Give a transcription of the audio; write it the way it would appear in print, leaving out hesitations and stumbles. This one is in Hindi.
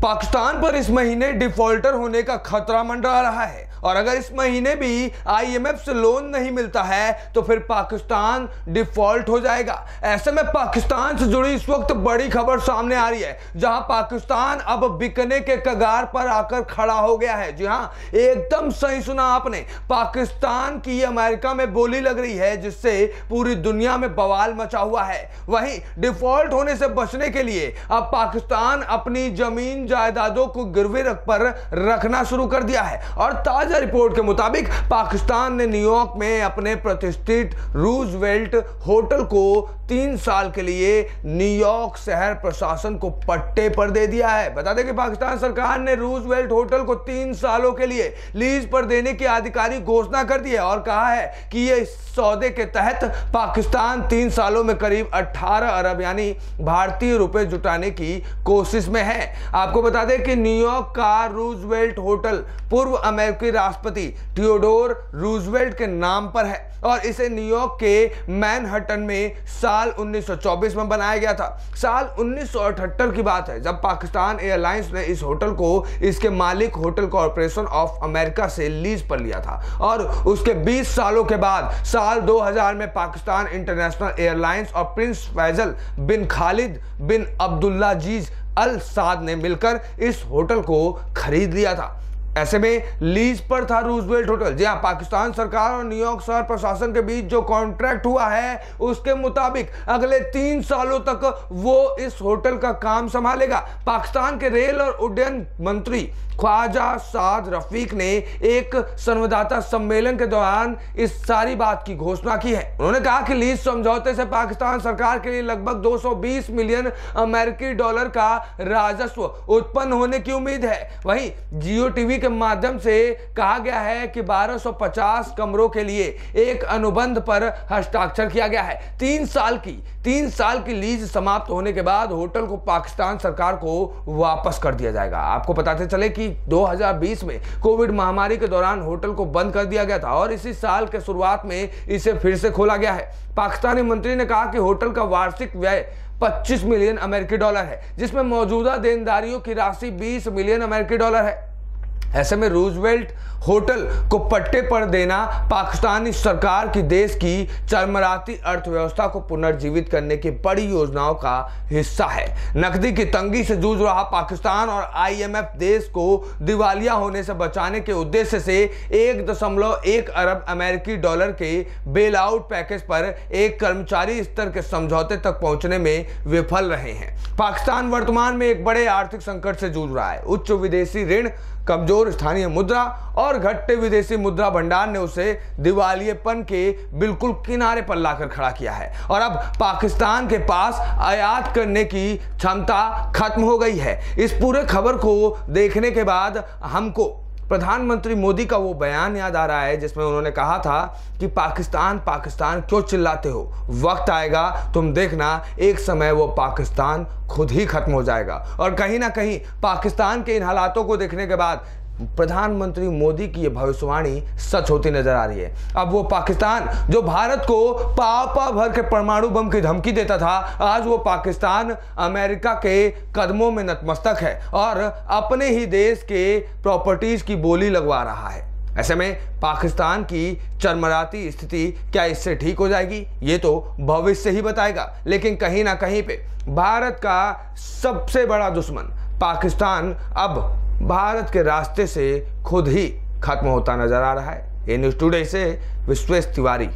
पाकिस्तान पर इस महीने डिफॉल्टर होने का खतरा मंडरा रहा है और अगर इस महीने भी आईएमएफ से लोन नहीं मिलता है तो फिर पाकिस्तान डिफॉल्ट हो जाएगा। ऐसे में पाकिस्तान से जुड़ी इस वक्त बड़ी खबर सामने आ रही है, जहां पाकिस्तान अब बिकने के कगार पर आकर खड़ा हो गया है। जी हां, एकदम सही सुना आपने, पाकिस्तान की अमेरिका में बोली लग रही है, जिससे पूरी दुनिया में बवाल मचा हुआ है। वहीं डिफॉल्ट होने से बचने के लिए अब पाकिस्तान अपनी जमीन जायदादों को गिरवी पर रखना शुरू कर दिया है और ताजा रिपोर्ट के मुताबिक पाकिस्तान ने न्यूयॉर्क में अपने प्रतिष्ठित रूजवेल्ट होटल को 3 साल के लिए न्यूयॉर्क शहर प्रशासन को पट्टे पर दे दिया है। बता दें कि पाकिस्तान सरकार ने रूजवेल्ट होटल को 3 सालों के लिए लीज पर देने की आधिकारिक घोषणा कर दी है और कहा है कि यह सौदे के तहत पाकिस्तान 3 सालों में करीब 18 अरब यानी भारतीय रुपए जुटाने की कोशिश में है। आपको बता दें कि न्यूयॉर्क का रूजवेल्ट होटल पूर्व अमेरिकी राष्ट्रपति थियोडोर रूजवेल्ट के नाम पर है और इसे न्यूयॉर्क के मैनहट्टन में साल 1924 में बनाया गया था। साल 1978 की बात है जब पाकिस्तान एयरलाइंस ने इस होटल को इसके मालिक होटल कॉर्पोरेशन ऑफ अमेरिका से लीज पर लिया था और उसके 20 सालों के बाद साल 2000 में पाकिस्तान इंटरनेशनल एयरलाइंस और प्रिंस फैजल बिन खालिद बिन अब्दुल्लाजीज अल साद ने मिलकर इस होटल को खरीद लिया था। ऐसे में लीज पर था रूजवेल्ट होटल। जी हां, पाकिस्तान सरकार और न्यूयॉर्क शहर प्रशासन के बीच जो कॉन्ट्रैक्ट हुआ है उसके मुताबिक अगले 3 सालों तक वो इस होटल का काम संभालेगा। पाकिस्तान के रेल और उड्डयन मंत्री ख्वाजा साद रफीक ने एक संवाददाता सम्मेलन के दौरान इस सारी बात की घोषणा की है। उन्होंने कहा कि लीज समझौते से पाकिस्तान सरकार के लिए लगभग 220 मिलियन अमेरिकी डॉलर का राजस्व उत्पन्न होने की उम्मीद है। वहीं जियो टीवी के माध्यम से कहा गया है कि 1250 कमरों के लिए एक अनुबंध पर हस्ताक्षर किया गया है। 3 साल की लीज समाप्त होने के बाद होटल को पाकिस्तान सरकार को वापस कर दिया जाएगा। आपको बताते चले कि 2020 में कोविड महामारी के दौरान होटल को बंद कर दिया गया था और इसी साल के शुरुआत में इसे फिर से खोला गया है। पाकिस्तानी मंत्री ने कहा कि होटल का वार्षिक व्यय 25 मिलियन अमेरिकी डॉलर है, जिसमें मौजूदा देनदारियों की राशि 20 मिलियन अमेरिकी डॉलर है। ऐसे में रूजवेल्ट होटल को पट्टे पर देना पाकिस्तानी सरकार की देश की चरमराती अर्थव्यवस्था को पुनर्जीवित करने की बड़ी योजनाओं का हिस्सा है। नकदी की तंगी से जूझ रहा पाकिस्तान और आईएमएफ देश को दिवालिया होने से बचाने के उद्देश्य से 1.1 अरब अमेरिकी डॉलर के बेल आउट पैकेज पर एक कर्मचारी स्तर के समझौते तक पहुंचने में विफल रहे हैं। पाकिस्तान वर्तमान में एक बड़े आर्थिक संकट से जूझ रहा है। उच्च विदेशी ऋण, कमजोर स्थानीय मुद्रा और घटते विदेशी मुद्रा भंडार ने उसे दिवालियेपन के बिल्कुल किनारे पर लाकर खड़ा किया है और अब पाकिस्तान के पास आयात करने की क्षमता खत्म हो गई है। इस पूरे खबर को देखने के बाद हमको प्रधानमंत्री मोदी का वो बयान याद आ रहा है जिसमें उन्होंने कहा था कि पाकिस्तान पाकिस्तान क्यों चिल्लाते हो, वक्त आएगा तुम देखना, एक समय वो पाकिस्तान खुद ही खत्म हो जाएगा। और कहीं ना कहीं पाकिस्तान के इन हालातों को देखने के बाद प्रधानमंत्री मोदी की यह भविष्यवाणी सच होती नजर आ रही है। अब वो पाकिस्तान जो भारत को पाव भर के परमाणु बम की धमकी देता था, आज वो पाकिस्तान अमेरिका के कदमों में नतमस्तक है और अपने ही देश के प्रॉपर्टीज की बोली लगवा रहा है। ऐसे में पाकिस्तान की चरमराती स्थिति क्या इससे ठीक हो जाएगी, ये तो भविष्य ही बताएगा। लेकिन कहीं ना कहीं पे भारत का सबसे बड़ा दुश्मन पाकिस्तान अब भारत के रास्ते से खुद ही खत्म होता नजर आ रहा है। ये न्यूज़ टुडे से विश्वेश तिवारी।